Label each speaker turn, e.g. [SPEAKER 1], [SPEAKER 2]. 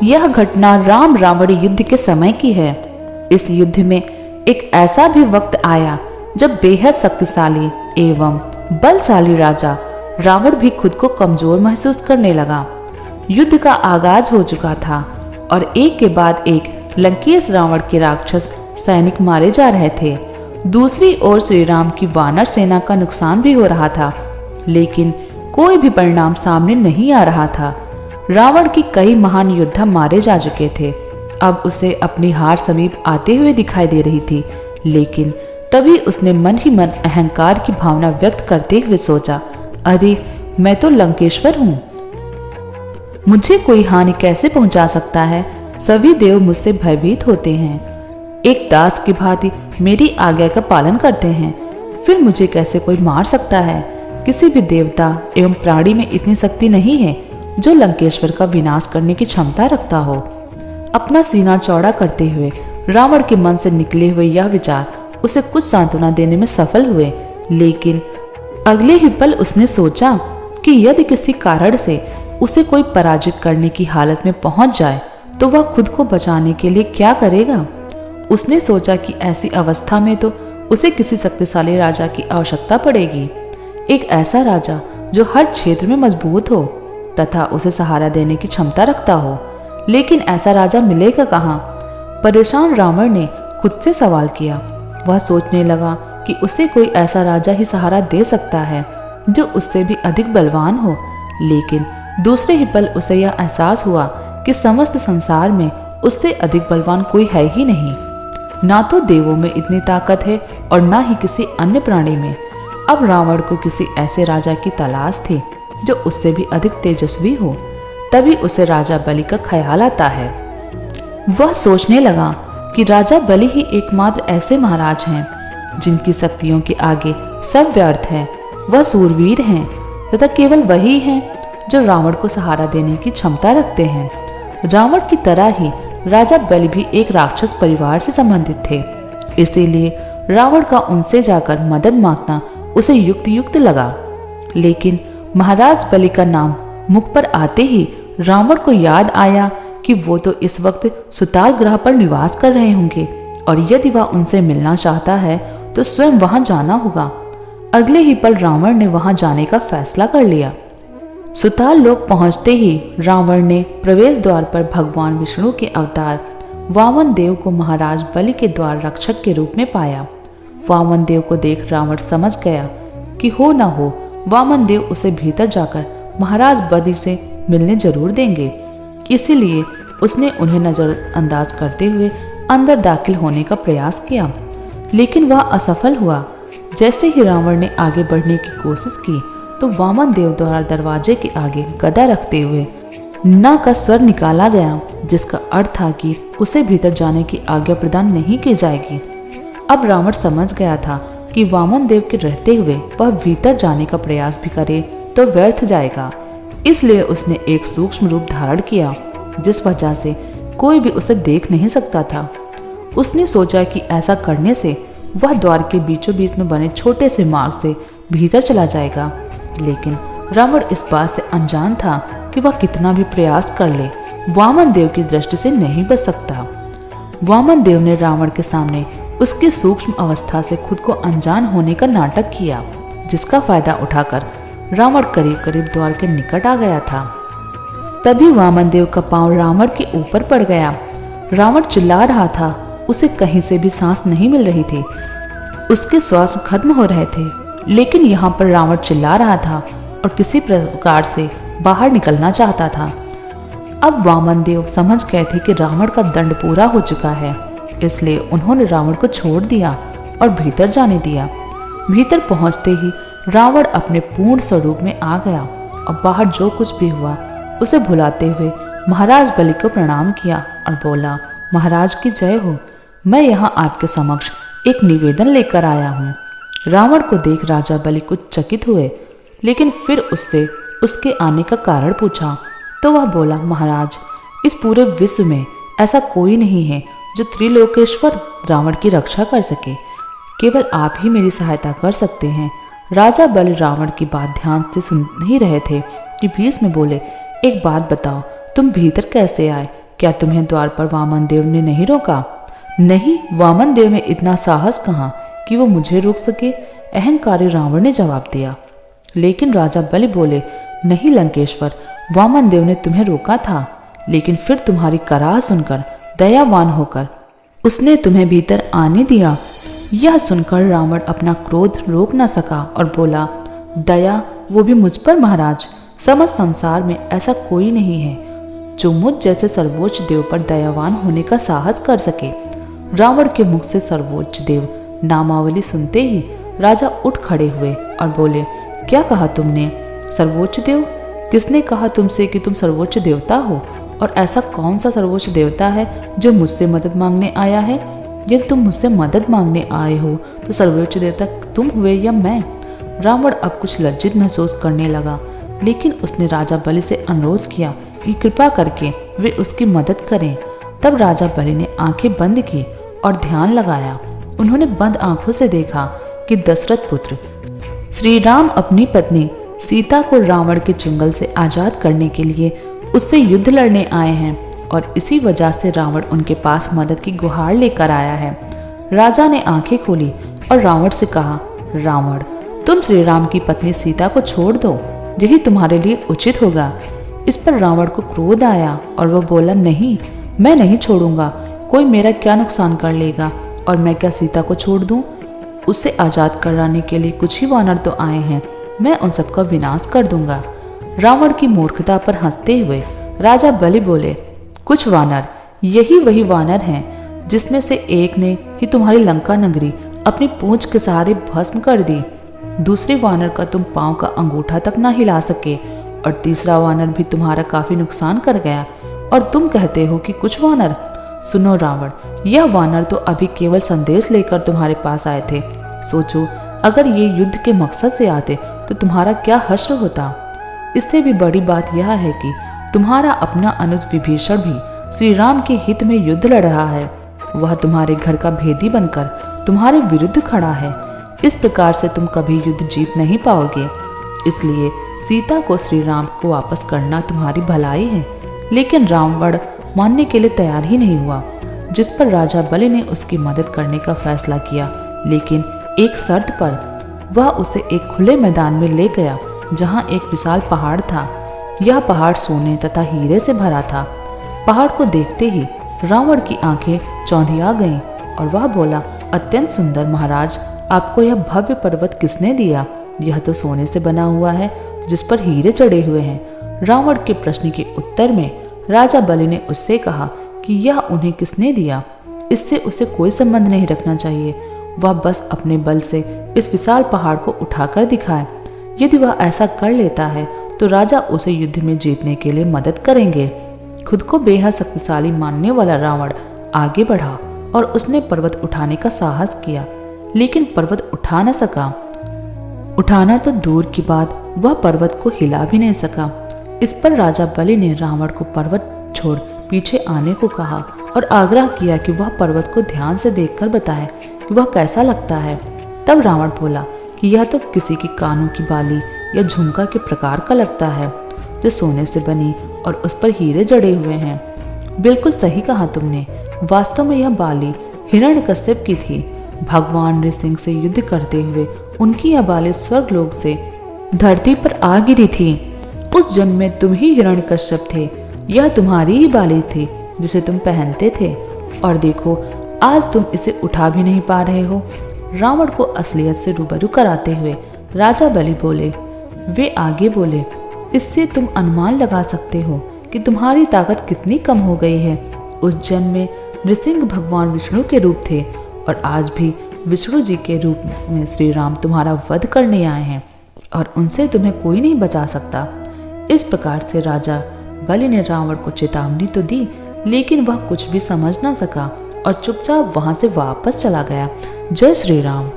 [SPEAKER 1] यह घटना राम रावण युद्ध के समय की है। इस युद्ध में एक ऐसा भी वक्त आया जब बेहद शक्तिशाली एवं बलशाली राजा रावण भी खुद को कमजोर महसूस करने लगा। युद्ध का आगाज हो चुका था और एक के बाद एक लंकेश रावण के राक्षस सैनिक मारे जा रहे थे। दूसरी ओर श्री राम की वानर सेना का नुकसान भी हो रहा था, लेकिन कोई भी परिणाम सामने नहीं आ रहा था। रावण की कई महान योद्धा मारे जा चुके थे। अब उसे अपनी हार समीप आते हुए दिखाई दे रही थी, लेकिन तभी उसने मन ही मन अहंकार की भावना व्यक्त करते हुए सोचा, अरे मैं तो लंकेश्वर हूँ, मुझे कोई हानि कैसे पहुंचा सकता है। सभी देव मुझसे भयभीत होते हैं, एक दास की भांति मेरी आज्ञा का पालन करते हैं, फिर मुझे कैसे कोई मार सकता है। किसी भी देवता एवं प्राणी में इतनी शक्ति नहीं है जो लंकेश्वर का विनाश करने की क्षमता रखता हो। अपना सीना चौड़ा करते हुए रावण के मन से निकले हुए यह विचार उसे कुछ सांत्वना देने में सफल हुए, लेकिन अगले ही पल उसने सोचा कि यदि किसी कारण से उसे कोई पराजित करने की हालत में पहुंच जाए तो वह खुद को बचाने के लिए क्या करेगा। उसने सोचा कि ऐसी अवस्था में तो उसे किसी शक्तिशाली राजा की आवश्यकता पड़ेगी, एक ऐसा राजा जो हर क्षेत्र में मजबूत हो तथा उसे सहारा देने की क्षमता रखता हो। लेकिन ऐसा राजा मिलेगा कहाँ? परेशान रावण ने खुद से सवाल किया। वह सोचने लगा कि उसे कोई ऐसा राजा ही सहारा दे सकता है जो उससे भी अधिक बलवान हो, लेकिन दूसरे ही पल उसे यह एहसास हुआ कि समस्त संसार में उससे अधिक बलवान कोई है ही नहीं। ना तो देवों में इतनी ताकत है और ना ही किसी अन्य प्राणी में। अब रावण को किसी ऐसे राजा की तलाश थी जो उससे भी अधिक तेजस्वी हो। तभी उसे राजा बलि का ख्याल आता है। वह सोचने लगा कि राजा बलि ही एकमात्र ऐसे महाराज हैं जिनकी शक्तियों के आगे सब व्यर्थ है। वह सूरवीर हैं तथा केवल वही हैं जो रावण को सहारा देने की क्षमता रखते हैं। रावण की तरह ही राजा बलि भी एक राक्षस परिवार से संबंधित थे, इसीलिए रावण का उनसे जाकर मदद मांगना उसे युक्त लगा। लेकिन महाराज बलि का नाम मुख पर आते ही रावण को याद आया कि वो तो इस वक्त सुताल ग्रह पर निवास कर रहे होंगे और यदि वह उनसे मिलना चाहता है तो स्वयं वहां जाना होगा। अगले ही पल रावण ने वहां जाने का फैसला कर लिया। सुताल लोक पहुंचते ही रावण ने प्रवेश द्वार पर भगवान विष्णु के अवतार वामन देव को महाराज बलि के द्वार रक्षक के रूप में पाया। वामन देव को देख रावण समझ गया कि हो न हो वामन देव उसे भीतर जाकर महाराज बलि से मिलने जरूर देंगे, इसीलिए उसने उन्हें नजरअंदाज करते हुए अंदर दाखिल होने का प्रयास किया, लेकिन वह असफल हुआ। जैसे ही रावण ने आगे बढ़ने की कोशिश की तो वामन देव द्वारा दरवाजे के आगे गदा रखते हुए न का स्वर निकाला गया, जिसका अर्थ था कि उसे भीतर जाने की आज्ञा प्रदान नहीं की जाएगी। अब रावण समझ गया था कि वामन देव के रहते हुए वह भीतर जाने का प्रयास भी करे तो व्यर्थ जाएगा, इसलिए उसने एक सूक्ष्म रूप धारण किया जिस वजह से कोई भी उसे देख नहीं सकता था। उसने सोचा कि ऐसा करने से वह द्वार के बीचों बीच में बने छोटे से मार्ग से भीतर चला जाएगा, लेकिन रावण इस बात से अनजान था कि वह कितना भी प्रयास कर ले वामन देव की दृष्टि से नहीं बच सकता। वामन देव ने रावण के सामने उसकी सूक्ष्म अवस्था से खुद को अनजान होने का नाटक किया, जिसका फायदा उठाकर रावण करीब करीब द्वार के निकट आ गया था। तभी वामन देव का पांव रावण के ऊपर पड़ गया। रावण चिल्ला रहा था, उसे कहीं से भी सांस नहीं मिल रही थी, उसके श्वास खत्म हो रहे थे। लेकिन यहाँ पर रावण चिल्ला रहा था और किसी प्रकार से बाहर निकलना चाहता था। अब वामन देव समझ गए थे कि रावण का दंड पूरा हो चुका है, इसलिए उन्होंने रावण को छोड़ दिया और भीतर जाने दिया। भीतर पहुंचते ही रावण अपने पूर्ण स्वरूप में आ गया और बाहर जो कुछ भी हुआ उसे भुलाते हुए महाराज बलि को प्रणाम किया और बोला, महाराज की जय हो, मैं यहाँ आपके समक्ष एक निवेदन लेकर आया हूँ। रावण को देख राजा बलि कुछ चकित हुए, लेकिन फिर उससे उसके आने का कारण पूछा तो वह बोला, महाराज इस पूरे विश्व में ऐसा कोई नहीं है जो त्रिलोकेश्वर रावण की रक्षा कर सके, केवल आप ही मेरी सहायता कर सकते हैं। राजा बलि रावण की बात ध्यान से सुन ही रहे थे कि भीष्म बोले, एक बात बताओ, तुम भीतर कैसे आए? क्या तुम्हें द्वार पर वामन देव ने नहीं रोका? नहीं, वामन देव में इतना साहस कहाँ कि वो मुझे रोक सके, अहंकारी रावण ने जवाब दिया। लेकिन राजा बलि बोले, नहीं लंकेश्वर, वामन देव ने तुम्हें रोका था, लेकिन फिर तुम्हारी कराह सुनकर, दयावान होकर उसने तुम्हें भीतर आने दिया। यह सुनकर रावण अपना क्रोध रोक न सका और बोला, दया, वो भी मुझ पर महाराज? समस्त संसार में ऐसा कोई नहीं है जो मुझ जैसे सर्वोच्च देव पर दयावान होने का साहस कर सके। रावण के मुख से सर्वोच्च देव नामावली सुनते ही राजा उठ खड़े हुए और बोले, क्या कहा तुमने? सर्वोच्च देव? किसने कहा तुमसे कि तुम सर्वोच्च देवता हो? और ऐसा कौन सा सर्वोच्च देवता है जो मुझसे मदद मांगने आया है? यदि तुम मुझसे मदद मांगने आए हो तो सर्वोच्च देवता तुम हुए या मैं? रावण अब कुछ लज्जित महसूस करने लगा, लेकिन उसने राजा बलि से अनुरोध किया कि कृपा करके वे उसकी मदद करें। तब राजा बलि ने आंखें बंद की और ध्यान लगाया। उन्होंने बंद आंखों से देखा कि दशरथ पुत्र श्री राम अपनी पत्नी सीता को रावण के चुंगल से आजाद करने के लिए उससे युद्ध लड़ने आए हैं और इसी वजह से रावण उनके पास मदद की गुहार लेकर आया है। राजा ने आंखें खोली और रावण से कहा, रावण, तुम श्री राम की पत्नी सीता को छोड़ दो, यही तुम्हारे लिए उचित होगा। इस पर रावण को क्रोध आया और वह बोला, नहीं, मैं नहीं छोड़ूंगा। कोई मेरा क्या नुकसान कर लेगा और मैं क्या सीता को छोड़ दूं? उसे आजाद कराने के लिए कुछ ही वानर तो आए हैं, मैं उन सबका विनाश कर दूंगा। रावण की मूर्खता पर हंसते हुए राजा बलि बोले, कुछ वानर, यही वही वानर हैं जिसमें से एक ने ही तुम्हारी लंका नगरी अपनी पूंछ के सहारे भस्म कर दी, दूसरे वानर का तुम पांव का अंगूठा तक ना हिला सके, और तीसरा वानर भी तुम्हारा काफी नुकसान कर गया, और तुम कहते हो कि कुछ वानर। सुनो रावण, यह वानर तो अभी केवल संदेश लेकर तुम्हारे पास आए थे। सोचो, अगर ये युद्ध के मकसद से आते तो तुम्हारा क्या हश्र होता। इससे भी बड़ी बात यह है कि तुम्हारा अपना अनुज विभीषण भी श्री राम के हित में युद्ध लड़ रहा है। वह तुम्हारे घर का भेदी बनकर तुम्हारे विरुद्ध खड़ा है। इस प्रकार से तुम कभी युद्ध जीत नहीं पाओगे। इसलिए सीता को श्री राम को वापस करना तुम्हारी भलाई है। लेकिन रावण मानने के लिए तैयार ही नहीं हुआ, जिस पर राजा बलि ने उसकी मदद करने का फैसला किया, लेकिन एक शर्त पर। वह उसे एक खुले मैदान में ले गया जहां एक विशाल पहाड़ था। यह पहाड़ सोने तथा हीरे से भरा था। पहाड़ को देखते ही रावण की आंखें चौंधिया गईं और वह बोला, अत्यंत सुंदर महाराज, आपको यह भव्य पर्वत किसने दिया? यह तो सोने से बना हुआ है जिस पर हीरे चढ़े हुए हैं। रावण के प्रश्न के उत्तर में राजा बलि ने उससे कहा कि यह उन्हें किसने दिया, इससे उसे कोई संबंध नहीं रखना चाहिए। वह बस अपने बल से इस विशाल पहाड़ को उठाकर दिखाए। यदि वह ऐसा कर लेता है तो राजा उसे युद्ध में जीतने के लिए मदद करेंगे। खुद को बेहद शक्तिशाली मानने वाला रावण आगे बढ़ा और उसने पर्वत उठाने का साहस किया, लेकिन पर्वत उठा न सका। उठाना तो दूर की बात, वह पर्वत को हिला भी नहीं सका। इस पर राजा बलि ने रावण को पर्वत छोड़ पीछे आने को कहा और आग्रह किया कि वह पर्वत को ध्यान से देखकर बताए कि वह कैसा लगता है। तब रावण बोला कि यह तो किसी की कानों की बाली या झुमका के प्रकार का लगता है, जो सोने से बनी और उस पर हीरे जड़े हुए हैं। बिल्कुल सही कहा तुमने। वास्तव में यह बाली हिरण्यकश्यप की थी। भगवान नृसिंह से युद्ध करते हुए उनकी यह बाली स्वर्गलोक से धरती पर आ गिरी थी। उस जन्म में तुम ही हिरण्यकश्यप थे। यह तुम्हारी ही बाली थी जिसे तुम पहनते थे, और देखो आज तुम इसे उठा भी नहीं पा रहे हो। रावण को असलियत से रूबरू कराते हुए राजा बलि बोले। वे आगे बोले, इससे तुम अनुमान लगा सकते हो कि तुम्हारी ताकत कितनी कम हो गई है। उस जन्म में नृसिंह भगवान विष्णु के रूप थे, और आज भी विष्णु जी के रूप में श्री राम तुम्हारा वध करने आए हैं, और उनसे तुम्हें कोई नहीं बचा सकता। इस प्रकार से राजा बलि ने रावण को चेतावनी तो दी, लेकिन वह कुछ भी समझ ना सका और चुपचाप वहां से वापस चला गया। जय श्री राम।